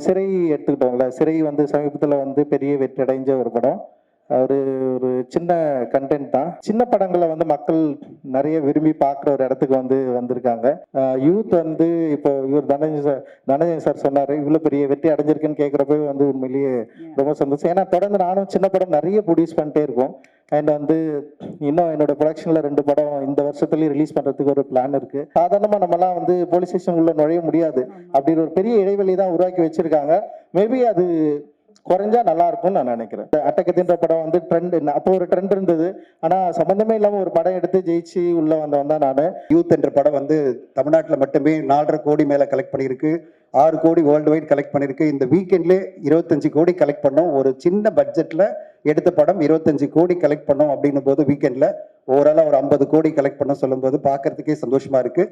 சிறை எடுத்துக்கிட்டோம்ல, சிறை வந்து சமீபத்தில் வந்து பெரிய வெற்றி அடைஞ்ச ஒரு படம். ஒரு ஒரு சின்ன கண்டென்ட் தான். சின்ன படங்களை வந்து மக்கள் நிறைய விரும்பி பார்க்குற ஒரு இடத்துக்கு வந்து வந்திருக்காங்க. யூத் வந்து இப்போ இவர் தனஞ்சய் சார் சொன்னார், இவ்வளோ பெரிய வெற்றி அடைஞ்சிருக்குன்னு கேட்குறப்ப வந்து உண்மையிலேயே ரொம்ப சந்தோஷம். ஏன்னா தொடர்ந்து நானும் சின்ன படம் நிறைய ப்ரொடியூஸ் பண்ணிட்டே இருக்கோம். அண்ட் வந்து இன்னும் என்னோட ப்ரொடக்ஷனில் 2 படம் இந்த வருஷத்துலேயே ரிலீஸ் பண்ணுறதுக்கு ஒரு பிளான் இருக்குது. சாதாரணமாக நம்மலாம் வந்து போலீஸ் ஸ்டேஷன் உள்ள நுழைய முடியாது. அப்படின்னு ஒரு பெரிய இடைவெளி தான் உருவாக்கி வச்சிருக்காங்க. மேபி அது குறைஞ்சா நல்லா இருக்கும்னு நான் நினைக்கிறேன். அட்டகத்தின்ற படம் வந்து ட்ரெண்ட், அப்போ ஒரு ட்ரெண்ட் இருந்தது. ஆனா சம்பந்தமே இல்லாம ஒரு படம் எடுத்து ஜெயிச்சு உள்ள வந்தவன் தான் நான். யூத் என்ற படம் வந்து தமிழ்நாட்டில் மட்டுமே 4.5 கோடி மேல கலெக்ட் பண்ணியிருக்கு. 6 கோடி வேர்ல்டு வைட் கலெக்ட் பண்ணியிருக்கு. இந்த வீக்கெண்ட்லேயே 25 கோடி கலெக்ட் பண்ணோம். ஒரு சின்ன பட்ஜெட்ல எடுத்த படம் 25 கோடி கலெக்ட் பண்ணோம் அப்படின்னும் போது, வீக்கெண்ட்ல ஓவராலா ஒரு 50 கோடி கலெக்ட் பண்ண சொல்லும் போது பார்க்கறதுக்கே சந்தோஷமா இருக்கு.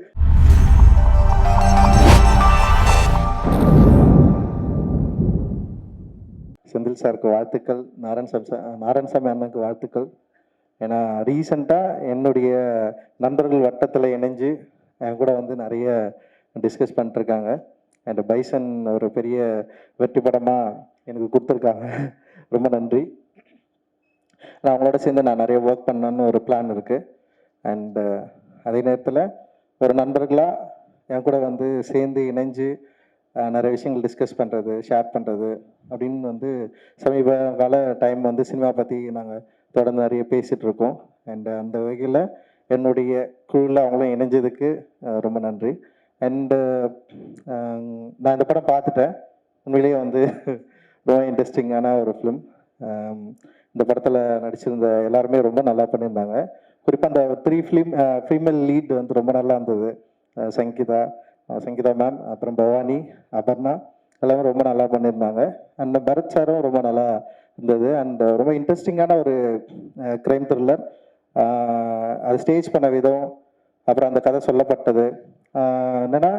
செந்தில் சாருக்கு வாழ்த்துக்கள், நாராயணசாமி அண்ணனுக்கு வாழ்த்துக்கள். ஏன்னா ரீசெண்டாக என்னுடைய நண்பர்கள் வட்டத்தில் இணைஞ்சு என் கூட வந்து நிறைய டிஸ்கஸ் பண்ணிட்டுருக்காங்க. அண்ட் பைசன் ஒரு பெரிய வெற்றி படமாக எனக்கு கொடுத்துருக்காங்க. ரொம்ப நன்றி. நான் அவங்களோட சேர்ந்து நான் நிறைய ஒர்க் பண்ணணுன்னு ஒரு பிளான் இருக்குது. அண்டு அதே நேரத்தில் ஒரு நண்பர்களாக என் கூட வந்து சேர்ந்து இணைஞ்சு நிறைய விஷயங்கள் டிஸ்கஸ் பண்ணுறது, ஷேர் பண்ணுறது அப்படின்னு வந்து சமீப கால டைம் வந்து சினிமா பற்றி நாங்கள் தொடர்ந்து நிறைய பேசிகிட்ருக்கோம். அண்டு அந்த வகையில் என்னுடைய குழுவில் அவங்களும் இணைஞ்சதுக்கு ரொம்ப நன்றி. அண்டு நான் இந்த படம் பார்த்துட்டேன். உண்மையிலேயே வந்து ரொம்ப இன்ட்ரெஸ்டிங்கான ஒரு ஃபிலிம். இந்த படத்தில் நடிச்சிருந்த எல்லாருமே ரொம்ப நல்லா பண்ணியிருந்தாங்க. குறிப்பாக அந்த 3 ஃபீமேல் லீட் வந்து ரொம்ப நல்லா இருந்தது. சங்கீதா மேம், அப்புறம் பவானி, அபர்ணா எல்லாமே ரொம்ப நல்லா பண்ணியிருந்தாங்க. அண்ட் பரத் சாரும் ரொம்ப நல்லா இருந்தது. அண்ட் ரொம்ப இன்ட்ரெஸ்டிங்கான ஒரு க்ரைம் த்ரில்லர். அது ஸ்டேஜ் பண்ண விதம், அப்புறம் அந்த கதை சொல்லப்பட்டது என்னென்னா,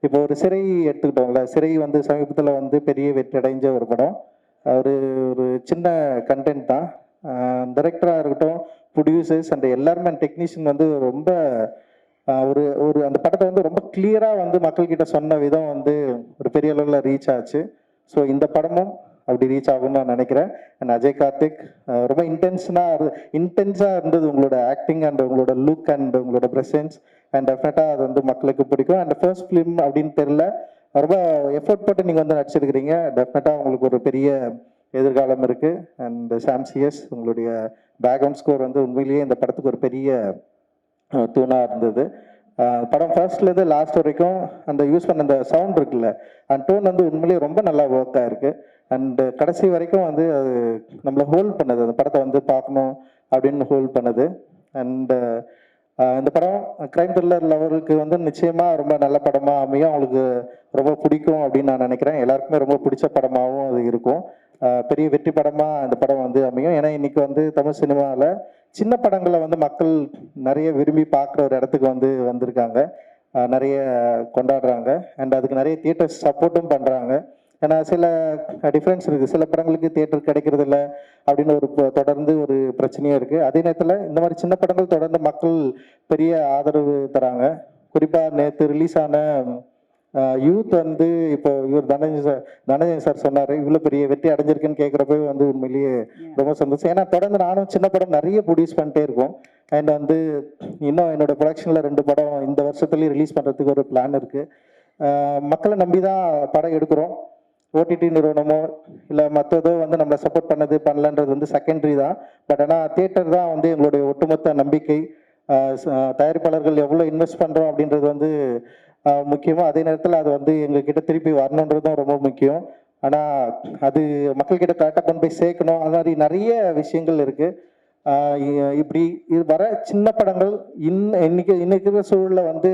இப்போ ஒரு சிறை எடுத்துக்கிட்டோம்ல, சிறை வந்து சமீபத்தில் வந்து பெரிய வெற்றி அடைஞ்ச ஒரு படம். ஒரு ஒரு சின்ன கண்டென்ட் தான். டைரக்டராக இருக்கட்டும், ப்ரொடியூசர்ஸ் அண்ட் எல்லாருமே டெக்னீஷியன் வந்து ரொம்ப ஒரு ஒரு அந்த படத்தை வந்து ரொம்ப கிளியராக வந்து மக்கள்கிட்ட சொன்ன விதம் வந்து ஒரு பெரிய அளவில் ரீச் ஆச்சு. ஸோ இந்த படமும் அப்படி ரீச் ஆகும்னு நான் நினைக்கிறேன். அண்ட் அஜய் கார்த்திக் ரொம்ப இன்டென்ஸாக இருந்தது உங்களோட ஆக்டிங் அண்ட் உங்களோட லுக் அண்ட் உங்களோட ப்ரெசன்ஸ். அண்ட் டெஃபினட்டாக அது வந்து மக்களுக்கு பிடிக்கும். அண்ட் ஃபர்ஸ்ட் ஃபிலிம் அப்படின்னு தெரியல, ரொம்ப எஃபோர்ட் போட்டு நீங்கள் வந்து நடிச்சிருக்கிறீங்க. டெஃபினட்டாக உங்களுக்கு ஒரு பெரிய எதிர்காலம் இருக்குது. அண்ட் சாம்சிஎஸ், உங்களுடைய பேக்ரவுண்ட் ஸ்கோர் வந்து உண்மையிலேயே இந்த படத்துக்கு ஒரு பெரிய தூணாக இருந்தது. படம் ஃபர்ஸ்ட்லேருந்து லாஸ்ட் வரைக்கும் அந்த யூஸ் பண்ண அந்த சவுண்ட் இருக்குல்ல, அந்த டோன் வந்து உண்மையிலேயே ரொம்ப நல்லா ஒர்க் ஆகிருக்கு. அண்டு கடைசி வரைக்கும் வந்து அது நம்மளை ஹோல்ட் பண்ணுது, அந்த படத்தை வந்து பார்க்கணும் அப்படின்னு ஹோல்ட் பண்ணுது. அண்டு இந்த படம் க்ரைம் த்ரில்லர் லெவலுக்கு வந்து நிச்சயமாக ரொம்ப நல்ல படமாக அமையும். அவங்களுக்கு ரொம்ப பிடிக்கும் அப்படின்னு நான் நினைக்கிறேன். எல்லாருக்குமே ரொம்ப பிடிச்ச படமாகவும் அது இருக்கும். பெரிய வெற்றி படமாக இந்த படம் வந்து அமையும். ஏன்னா இன்றைக்கி வந்து தமிழ் சினிமாவில் சின்ன படங்களை வந்து மக்கள் நிறைய விரும்பி பார்க்குற ஒரு இடத்துக்கு வந்து வந்திருக்காங்க. நிறைய கொண்டாடுறாங்க. அண்ட் அதுக்கு நிறைய தியேட்டர்ஸ் சப்போர்ட்டும் பண்ணுறாங்க. ஏன்னா சில டிஃப்ரென்ஸ் இருக்குது, சில படங்களுக்கு தியேட்டர் கிடைக்கிறது இல்லை அப்படின்னு ஒரு தொடர்ந்து ஒரு பிரச்சனையும் இருக்குது. அதே நேரத்தில் இந்த மாதிரி சின்ன படங்கள் தொடர்ந்து மக்கள் பெரிய ஆதரவு தராங்க. குறிப்பாக நேற்று ரிலீஸ் ஆன யூத் வந்து இப்போ இவர் தனஞ்சய் சார் சொன்னார், இவ்வளோ பெரிய வெற்றி அடைஞ்சிருக்குன்னு கேட்குறப்ப வந்து உண்மையிலேயே ரொம்ப சந்தோஷம். ஏன்னா தொடர்ந்து நானும் சின்ன படம் நிறைய ப்ரொடியூஸ் பண்ணிட்டே இருக்கோம். அண்ட் வந்து இன்னும் என்னோட ப்ரொடக்ஷனில் 2 படம் இந்த வருஷத்துலேயே ரிலீஸ் பண்ணுறதுக்கு ஒரு பிளான் இருக்குது. மக்களை நம்பி தான் படம் எடுக்கிறோம். ஓடிடி நிறுவனமோ இல்லை மற்றதோ வந்து நம்மளை சப்போர்ட் பண்ணலன்றது வந்து செகண்டரி தான். பட் ஆனால் தியேட்டர் தான் வந்து எங்களுடைய ஒட்டுமொத்த நம்பிக்கை. தயாரிப்பாளர்கள் எவ்வளோ இன்வெஸ்ட் பண்ணுறோம் அப்படின்றது வந்து முக்கியமாக. அதே நேரத்தில் அது வந்து எங்ககிட்ட திருப்பி வரணுன்றது தான் ரொம்ப முக்கியம். ஆனால் அது மக்கள்கிட்ட கரெக்டாக கொண்டு போய் சேர்க்கணும். அது மாதிரி நிறைய விஷயங்கள் இருக்குது. இப்படி இது வர சின்ன படங்கள் இன்னைக்கு இருக்கிற சூழலில் வந்து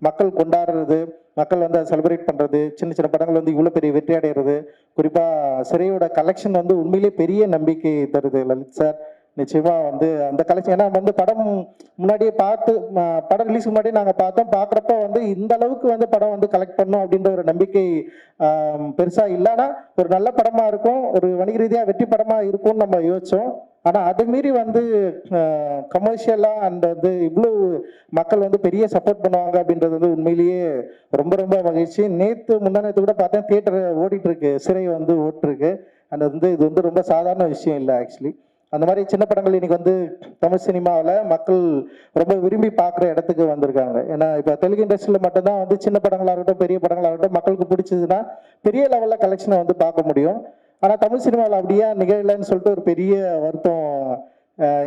மக்கள் கொண்டாடுறது, மக்கள் வந்து அதை செலிப்ரேட் பண்ணுறது, சின்ன சின்ன படங்கள் வந்து இவ்வளோ பெரிய வெற்றி அடைகிறது. குறிப்பாக சிறையோட கலெக்ஷன் வந்து உண்மையிலே பெரிய நம்பிக்கை தருது லலித் சார். நிச்சயமாக வந்து அந்த கலெக்ஷன், ஏன்னா வந்து படம் முன்னாடியே பார்த்து படம் ரிலீஸ்க்கு முன்னாடியே நாங்கள் பார்க்குறப்ப வந்து இந்த அளவுக்கு வந்து படம் வந்து கலெக்ட் பண்ணோம் அப்படின்ற ஒரு நம்பிக்கை பெருசாக இல்லைன்னா ஒரு நல்ல படமாக இருக்கும், ஒரு வணிக ரீதியாக வெற்றி படமாக இருக்கும்னு நம்ம யோசித்தோம். ஆனால் அதை மீறி வந்து கமர்ஷியலாக அண்ட் வந்து இவ்வளோ மக்கள் வந்து பெரிய சப்போர்ட் பண்ணுவாங்க அப்படின்றது வந்து உண்மையிலேயே ரொம்ப ரொம்ப மகிழ்ச்சி. முந்தானத்து கூட பார்த்தேன், தியேட்டர் ஓடிட்டு இருக்கு, சிறை வந்து ஓட்டிருக்கு. அண்ட் வந்து இது வந்து ரொம்ப சாதாரண விஷயம் இல்லை ஆக்சுவலி. அந்த மாதிரி சின்ன படங்கள் இன்னைக்கு வந்து தமிழ் சினிமாவில் மக்கள் ரொம்ப விரும்பி பார்க்குற இடத்துக்கு வந்திருக்காங்க. ஏன்னா இப்போ தெலுங்கு இண்டஸ்ட்ரியில் மட்டும்தான் வந்து சின்ன படங்களாக இருக்கட்டும், பெரிய படங்களாக இருக்கட்டும், மக்களுக்கு பிடிச்சதுன்னா பெரிய லெவலில் கலெக்ஷனை வந்து பார்க்க முடியும். ஆனால் தமிழ் சினிமாவில் அப்படியே நிகழலைன்னு சொல்லிட்டு ஒரு பெரிய வருத்தம்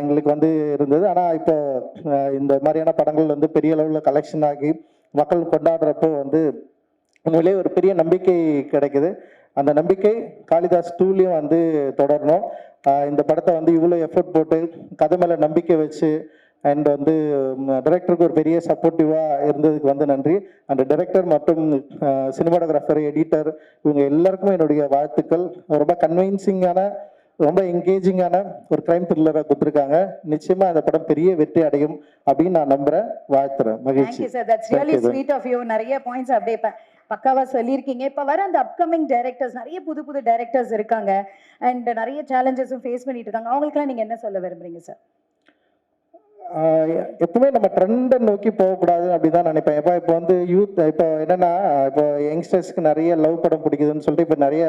எங்களுக்கு வந்து இருந்தது. ஆனால் இப்போ இந்த மாதிரியான படங்கள் வந்து பெரிய லெவலில் கலெக்ஷன் ஆகி மக்கள் கொண்டாடுறப்போ வந்து உண்மையிலேயே ஒரு பெரிய நம்பிக்கை கிடைக்குது. அந்த நம்பிக்கை காளிதாஸ் 2லையும் வந்து தொடரணும். இந்த படத்தை வந்து இவ்வளோ எஃபர்ட் போட்டு கதை மேலே நம்பிக்கை வச்சு அண்ட் வந்து டைரக்டருக்கு ஒரு பெரிய சப்போர்ட்டிவாக இருந்ததுக்கு வந்து நன்றி. அந்த டைரக்டர் மற்றும் சினிமாட்டோகிராஃபர், எடிட்டர், இவங்க எல்லாருக்குமே என்னுடைய வாழ்த்துக்கள். ரொம்ப கன்வின்சிங்கான, ரொம்ப என்கேஜிங்கான ஒரு கிரைம் த்ரில்லரை கொடுத்துருக்காங்க. நிச்சயமா அந்த படம் பெரிய வெற்றி அடையும் அப்படின்னு நான் நம்புறேன், வாழ்த்துறேன். மகிழ்ச்சி. Thank you sir, that's really sweet of you. நிறைய பாயிண்ட்ஸ் அப்படியே பக்காவா சொல்லியிருக்கீங்க. இப்போ வர அந்த அப்கமிங் டைரக்டர்ஸ், நிறைய புது புது டைரக்டர்ஸ் இருக்காங்க அண்ட் நிறைய சேலஞ்சஸும் ஃபேஸ் பண்ணிட்டு இருக்காங்க. அவங்களுக்குலாம் நீங்க என்ன சொல்ல விரும்புறீங்க சார்? எப்பவுமே நம்ம ட்ரெண்டை நோக்கி போகக்கூடாது அப்படிதான் நினைப்பேன். இப்போ வந்து யூத், இப்போ என்னன்னா, இப்போ யங்ஸ்டர்ஸ்க்கு நிறைய லவ் படம் பிடிக்குதுன்னு சொல்லிட்டு இப்போ நிறைய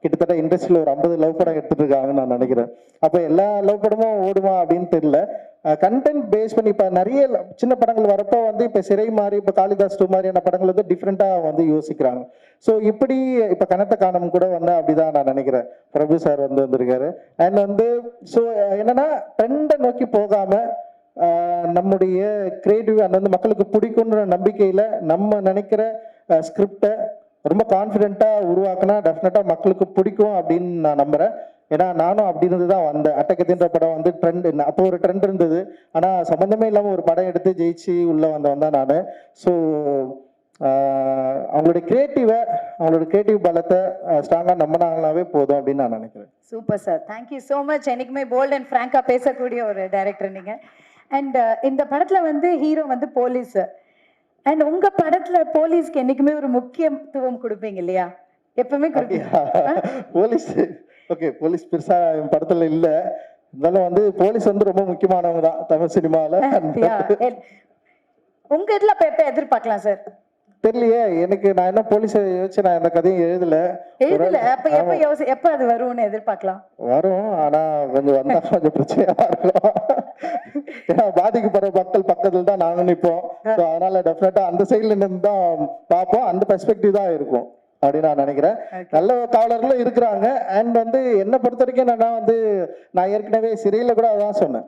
கிட்டத்தட்ட இண்டஸ்ட்ரியில் ஒரு 50 லவ் படம் எடுத்துட்டு இருக்காங்கன்னு நான் நினைக்கிறேன். அப்போ எல்லா லவ் படமும் ஓடுமா அப்படின்னு தெரியல. கண்டென்ட் பேஸ் பண்ணி இப்போ நிறைய சின்ன படங்கள் வரப்போ வந்து இப்போ சிறை மாதிரி, இப்போ காளிதாஸ் 2 மாதிரியான படங்கள் வந்து டிஃப்ரெண்ட்டாக வந்து யோசிக்கிறாங்க. ஸோ இப்படி இப்போ கனத்த காணம் கூட வந்து அப்படிதான் நான் நினைக்கிறேன். பிரபு சார் வந்து வந்திருக்காரு. அண்ட் வந்து ஸோ என்னன்னா, ட்ரெண்டை நோக்கி போகாம நம்முடைய கிரியேட்டிவ் அண்ட் வந்து மக்களுக்கு பிடிக்குன்ற நம்பிக்கையில் நம்ம நினைக்கிற ஸ்கிரிப்டை ரொம்ப கான்ஃபிடென்ட்டாக உருவாக்குனா டெஃபினட்டாக மக்களுக்கு பிடிக்கும் அப்படின்னு நான் நம்புகிறேன். ஏன்னா நானும் அப்படி இருந்து தான் வந்தேன். அட்டகத்தின்ற படம் வந்து ட்ரெண்ட், அப்போ ஒரு ட்ரெண்ட் இருந்தது, ஆனால் சம்மந்தமே இல்லாமல் ஒரு படம் எடுத்து ஜெயிச்சு உள்ளே வந்தவன் தான் நான். ஸோ அவங்களுடைய கிரியேட்டிவ் பலத்தை ஸ்ட்ராங்காக நம்பினாங்களாவே போதும் அப்படின்னு நான் நினைக்கிறேன். Super sir, thank you so much. என்னைக்குமே போல்ட் அண்ட் ஃப்ராங்காக பேசக்கூடிய ஒரு டைரக்டர் நீங்கள். அண்ட் இந்த படத்துல வந்து ஹீரோ வந்து போலீஸ். அண்ட் உங்க படத்துல போலீஸ்க்கு என்னைக்குமே ஒரு முக்கியத்துவம் கொடுப்பீங்க இல்லையா? எப்பவுமே போலீஸ் ஓகே, போலீஸ் பெருசா என் படத்துல இல்ல, இருந்தாலும் வந்து போலீஸ் வந்து ரொம்ப முக்கியமானவங்க தான் தமிழ் சினிமால. உங்க இதுல எப்ப எதிர்பார்க்கலாம் சார்? தெரியலையே எனக்கு, நான் என்ன போலீஸை யோசிச்சு நான் இந்த கதையும் எழுதல. அப்ப எப்ப அது வரும்னு எதிர்பார்க்கலாம்? வரும், ஆனா கொஞ்சம் வந்தா கொஞ்சம் பிரச்சனையா இருக்கும். ஏன்னா பாதிக்கப்படுற மக்கள் பக்கத்துல தான் நாங்க நிற்போம். அதனால டெஃபினட்டா அந்த சைட்ல நின்று தான் பார்ப்போம். அந்த பெர்ஸ்பெக்டிவ் தான் இருக்கும் அப்படின்னு நான் நினைக்கிறேன். நல்ல காவலர்களும் இருக்கிறாங்க. அண்ட் வந்து என்னை பொறுத்த வரைக்கும் என்னன்னா வந்து, நான் ஏற்கனவே சிறையில கூட அதான் சொன்னேன்.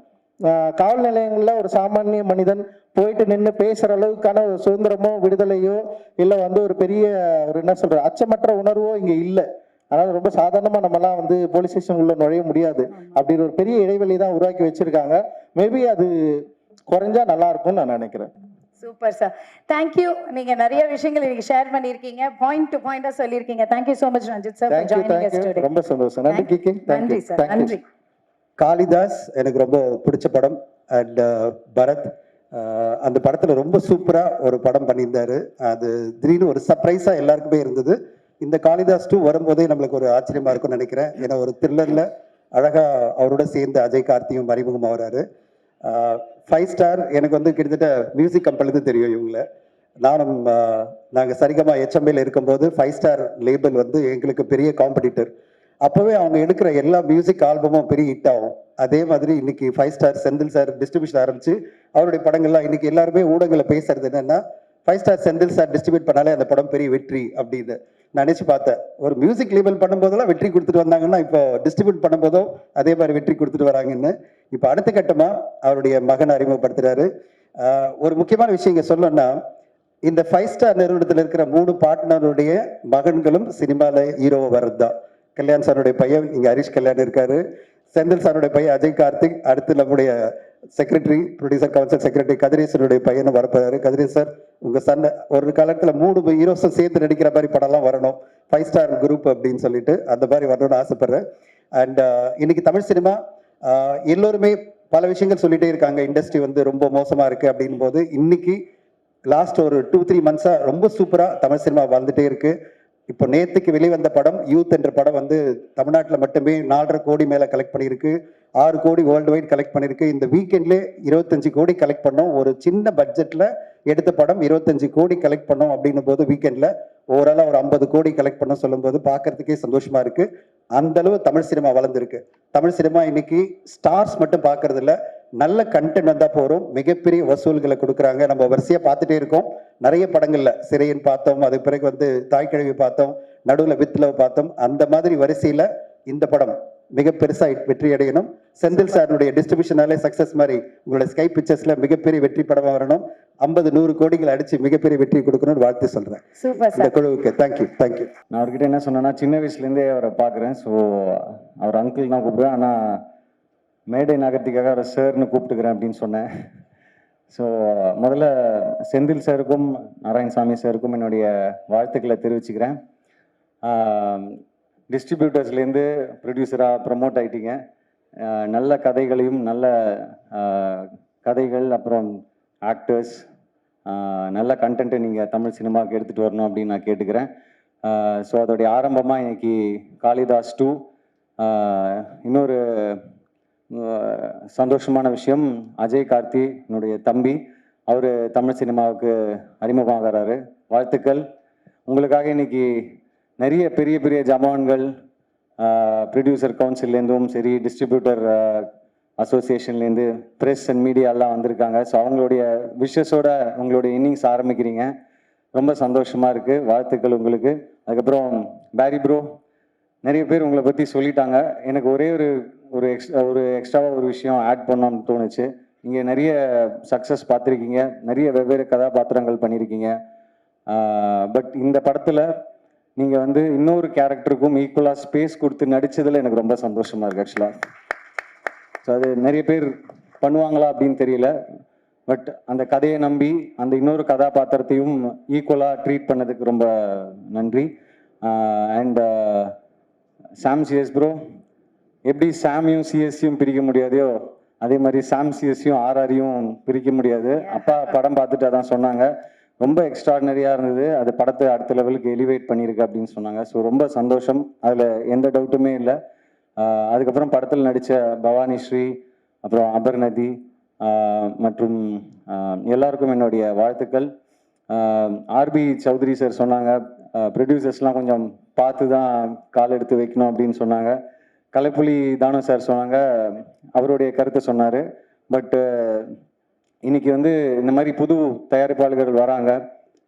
காவல் நிலையங்களில் ஒரு சாமானிய மனிதன் போயிட்டு நின்று பேசுற அளவுக்கான ஒரு சுதந்திரமோ விடுதலையோ இல்லை வந்து ஒரு பெரிய ஒரு என்ன சொல்ற அச்சமற்ற உணர்வோ இங்க இல்லை. அதனால ரொம்ப சாதாரணமா நம்மலாம் வந்து போலீஸ் ஸ்டேஷன் உள்ள நுழைய முடியாது. அப்படி ஒரு பெரிய இடைவெளி தான் உருவாக்கி வச்சிருக்காங்க. மேபி அது குறைஞ்சா நல்லா இருக்கும்னு நான் நினைக்கிறேன். Super sir, thank you. நீங்க நிறைய விஷயங்கள் இன்னைக்கு ஷேர் பண்ணிருக்கீங்க, பாயிண்ட் டு பாயிண்டா சொல்லிருக்கீங்க. Thank you so much Ranjith sir for joining us today. ரொம்ப சந்தோஷம். நன்றி கிகே. நன்றி சார், நன்றி. காளிதாஸ் எனக்கு ரொம்ப பிடிச்ச படம். அண்ட் பரத் அந்த படத்தில் ரொம்ப சூப்பராக ஒரு படம் பண்ணியிருந்தாரு. அது திடீர்னு ஒரு சர்ப்ரைஸாக எல்லாருக்குமே இருந்தது. இந்த காளிதாஸ் 2 வரும்போதே நம்மளுக்கு ஒரு ஆச்சரியமாக இருக்கும்னு நினைக்கிறேன். ஏன்னா ஒரு த்ரில்லரில் அழகாக அவரோட சேர்ந்து அஜய் கார்த்தியும் அறிமுகம் ஆகிறாரு. 5 ஸ்டார் எனக்கு வந்து கிட்டத்தட்ட மியூசிக் கம்பெனிலேருந்து தெரியும் இவங்கள. நாங்கள் சரிகமா HML இருக்கும்போது 5 ஸ்டார் லேபிள் வந்து எங்களுக்கு பெரிய காம்படிட்டர். அப்போவே அவங்க எடுக்கிற எல்லா மியூசிக் ஆல்பமும் பெரிய ஹிட் ஆகும். அதே மாதிரி இன்னைக்கு 5 ஸ்டார் செந்தில் சார் டிஸ்ட்ரிபியூஷன் ஆரம்பிச்சு அவருடைய படங்கள்லாம் இன்னைக்கு எல்லாருமே ஊடகங்களை பேசுறது என்னன்னா, 5 ஸ்டார் செந்தில் சார் டிஸ்ட்ரிபியூட் பண்ணாலே அந்த படம் பெரிய வெற்றி அப்படின்னு நினைச்சு பார்த்தேன். ஒரு மியூசிக் லேபிள் பண்ணும்போதெல்லாம் வெற்றி கொடுத்துட்டு வந்தாங்கன்னா, இப்போ டிஸ்ட்ரிபியூட் பண்ணும்போதும் அதே மாதிரி வெற்றி கொடுத்துட்டு வராங்கன்னு இப்போ அடுத்த கட்டமா அவருடைய மகன் அறிமுகப்படுத்துறாரு. ஒரு முக்கியமான விஷயம் இங்க சொல்லணும்னா, இந்த 5 ஸ்டார் நிறுவனத்தில் இருக்கிற 3 பார்ட்னருடைய மகன்களும் சினிமால ஹீரோவை வர்றது தான். கல்யாண் சாருடைய பையன் இங்க ஹரிஷ் கல்யாண் இருக்காரு, செந்தில் சாருடைய பையன் அஜய் கார்த்திக், அடுத்து நம்முடைய செக்ரட்டரி ப்ரொடியூசர் கவுன்சில் செக்ரட்டரி கதிரேசனுடைய பையனும் வரப்போறாரு. கதிரேஷ் சார், உங்க சன் ஒரு காலத்துல 3 ஹீரோஸும் சேர்த்து நடிக்கிற மாதிரி படம்லாம் வரணும், 5 ஸ்டார் குரூப் அப்படின்னு சொல்லிட்டு அந்த மாதிரி வரணும்னு ஆசைப்படுறேன். அண்ட் இன்னைக்கு தமிழ் சினிமா எல்லோருமே பல விஷயங்கள் சொல்லிட்டே இருக்காங்க, இண்டஸ்ட்ரி வந்து ரொம்ப மோசமா இருக்கு அப்படின் போது, இன்னைக்கு லாஸ்ட் ஒரு 2-3 மந்த்ஸா ரொம்ப சூப்பரா தமிழ் சினிமா வந்துட்டே இருக்கு. இப்போ நேத்துக்கு வெளிவந்த படம் யூத் என்ற படம் வந்து தமிழ்நாட்டில் மட்டுமே 4.5 கோடி மேல கலெக்ட் பண்ணியிருக்கு. 6 கோடி வேர்ல்டு வைட் கலெக்ட் பண்ணியிருக்கு. இந்த வீக்கெண்ட்லேயே 25 கோடி கலெக்ட் பண்ணோம். ஒரு சின்ன பட்ஜெட்டில் எடுத்த படம் 25 கோடி கலெக்ட் பண்ணோம் அப்படின்னும் போது வீக்கெண்டில் ஓவராலாக ஒரு 50 கோடி கலெக்ட் பண்ண சொல்லும்போது பார்க்கறதுக்கே சந்தோஷமா இருக்கு. அந்த அளவு தமிழ் சினிமா வளர்ந்துருக்கு. தமிழ் சினிமா இன்னைக்கு ஸ்டார்ஸ் மட்டும் பார்க்கறது இல்ல, நல்ல கண்டென்ட் வந்தா போறோம், மிகப்பெரிய வசூல்களை கொடுக்குறாங்க. நம்ம வரிசையா பார்த்துட்டே இருக்கோம். நிறைய படங்கள்ல சிறையன் பார்த்தோம், அதுக்கு பிறகு வந்து தாய்க்கிழவி பார்த்தோம், நடுவில் வித்லவ் பார்த்தோம். அந்த மாதிரி வரிசையில இந்த படம் மிக பெருசா வெற்றி அடையணும். செந்தில் சாருடைய டிஸ்ட்ரிபியூஷனாலே சக்சஸ் மாதிரி உங்களோட ஸ்கை பிக்சர்ஸ்ல மிகப்பெரிய வெற்றி படமா வரணும். 50-100 கோடிகள் அடிச்சு மிகப்பெரிய வெற்றி கொடுக்கணும்னு வாழ்த்து சொல்றேன் சூப்பர் இந்த சார். குழுவுக்கு. Thank you thank you. நான் அவர்கிட்ட என்ன சொன்னேன்னா, சின்ன வயசுலேருந்தே அவரை பார்க்குறேன். ஸோ அவர் அங்கிள் தான் கூப்பிடுவேன், ஆனால் மேடை நகர்த்திக்காக அவரை சார்னு கூப்பிட்டுக்கிறேன் அப்படின்னு சொன்னேன். ஸோ முதல்ல செந்தில் சாருக்கும் நாராயணசாமி சாருக்கும் என்னுடைய வாழ்த்துக்களை தெரிவிச்சுக்கிறேன். டிஸ்ட்ரிபியூட்டர்ஸ்லேருந்து ப்ரொடியூசராக ப்ரமோட் ஆகிட்டீங்க. நல்ல கதைகளையும் நல்ல கதைகள், அப்புறம் ஆக்டர்ஸ், நல்ல கண்டென்ட்டை நீங்கள் தமிழ் சினிமாவுக்கு எடுத்துகிட்டு வரணும் அப்படின்னு நான் கேட்டுக்கிறேன். ஸோ அதோடைய ஆரம்பமாக இன்னைக்கு காளிதாஸ் 2. இன்னொரு சந்தோஷமான விஷயம், அஜய் கார்த்தி என்னுடைய தம்பி, அவர் தமிழ் சினிமாவுக்கு அறிமுகமாகிறாரு. வாழ்த்துக்கள். உங்களுக்காக இன்னைக்கு நிறைய பெரிய பெரிய ஜமான்கள் ப்ரொடியூசர் கவுன்சில்லேருந்தும் சரி, டிஸ்ட்ரிபியூட்டர் அசோசியேஷன்லேருந்து, ப்ரெஸ் அண்ட் மீடியாலாம் வந்திருக்காங்க. ஸோ அவங்களுடைய விஷஸோட உங்களுடைய இன்னிங்ஸ் ஆரம்பிக்கிறீங்க. ரொம்ப சந்தோஷமாக இருக்குது. வாழ்த்துக்கள் உங்களுக்கு. அதுக்கப்புறம் பேரி ப்ரோ, நிறைய பேர் உங்களை பற்றி சொல்லிட்டாங்க. எனக்கு ஒரே ஒரு எக்ஸ்ட்ராவாக ஒரு விஷயம் ஆட் பண்ணணும்னு தோணுச்சு. இங்கே நிறைய சக்ஸஸ் பார்த்துருக்கீங்க, நிறைய வெவ்வேறு கதாபாத்திரங்கள் பண்ணியிருக்கீங்க. பட் இந்த படத்தில் நீங்கள் வந்து இன்னொரு கேரக்டருக்கும் ஈக்குவலாக ஸ்பேஸ் கொடுத்து நடித்ததில் எனக்கு ரொம்ப சந்தோஷமாக இருக்குது ஆக்சுவலாக. ஸோ அது நிறைய பேர் பண்ணுவாங்களா அப்படின்னு தெரியல. பட் அந்த கதையை நம்பி அந்த இன்னொரு கதாபாத்திரத்தையும் ஈக்குவலாக ட்ரீட் பண்ணதுக்கு ரொம்ப நன்றி. அண்ட் சாம் சிஎஸ் ப்ரோ, எப்படி சாமியும் சிஎஸ்சியும் பிரிக்க முடியாதையோ அதே மாதிரி சாம் சிஎஸ்சியும் ஆர்ஆரையும் பிரிக்க முடியாது. அப்பா படம் பார்த்துட்டு அதான் சொன்னாங்க, ரொம்ப எக்ஸ்ட்ராடினரியாக இருந்தது, அது படத்தை அடுத்த லெவலுக்கு எலிவேட் பண்ணியிருக்கு அப்படின்னு சொன்னாங்க. ஸோ ரொம்ப சந்தோஷம், அதில் எந்த டவுட்டுமே இல்லை. அதுக்கப்புறம் படத்தில் நடித்த பவானி ஸ்ரீ, அப்புறம் அபர்நதி மற்றும் எல்லாருக்கும் என்னுடைய வாழ்த்துக்கள். ஆர்பி சௌத்ரி சார் சொன்னாங்க, ப்ரொடியூசர்ஸ்லாம் கொஞ்சம் பார்த்து தான் கால் எடுத்து வைக்கணும் அப்படின்னு சொன்னாங்க. கலைப்புலி தானு சார் சொன்னாங்க, அவருடைய கருத்தை சொன்னார். பட்டு இன்னைக்கு வந்து இந்த மாதிரி புது தயாரிப்பாளர்கள் வராங்க,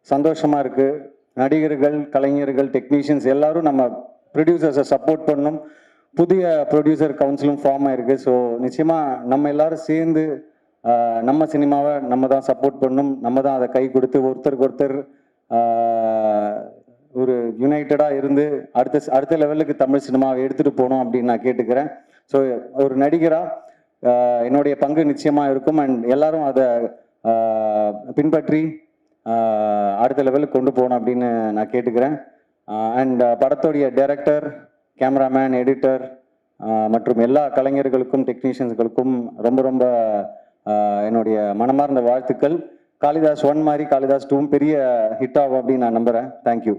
சந்தோஷமாக இருக்குது. நடிகர்கள், கலைஞர்கள், டெக்னீஷியன்ஸ் எல்லாரும் நம்ம ப்ரொடியூசர்ஸை சப்போர்ட் பண்ணணும். புதிய ப்ரொடியூசர் கவுன்சிலும் ஃபார்ம் ஆயிருக்கு. ஸோ நிச்சயமாக நம்ம எல்லாரும் சேர்ந்து நம்ம சினிமாவை நம்ம தான் சப்போர்ட் பண்ணணும், நம்ம தான் அதை கை கொடுத்து ஒருத்தருக்கு ஒருத்தர் ஒரு யுனைட்டடாக இருந்து அடுத்த லெவலுக்கு தமிழ் சினிமாவை எடுத்துகிட்டு போகணும் அப்படின்னு நான் கேட்டுக்கிறேன். ஸோ ஒரு நடிகராக என்னுடைய பங்கு நிச்சயமாக இருக்கும். அண்ட் எல்லாரும் அதை பின்பற்றி அடுத்த லெவலுக்கு கொண்டு போகணும் அப்படின்னு நான் கேட்டுக்கிறேன். அண்ட் படத்தோடைய டைரக்டர், கேமராமேன், எடிட்டர் மற்றும் எல்லா கலைஞர்களுக்கும் டெக்னீஷியன்ஸ்களுக்கும் ரொம்ப ரொம்ப என்னுடைய மனமார்ந்த வாழ்த்துக்கள். காளிதாஸ் 1 மாதிரி காளிதாஸ் 2 பெரிய ஹிட் ஆகும் அப்படின்னு நான் நம்புகிறேன். தேங்க்யூ.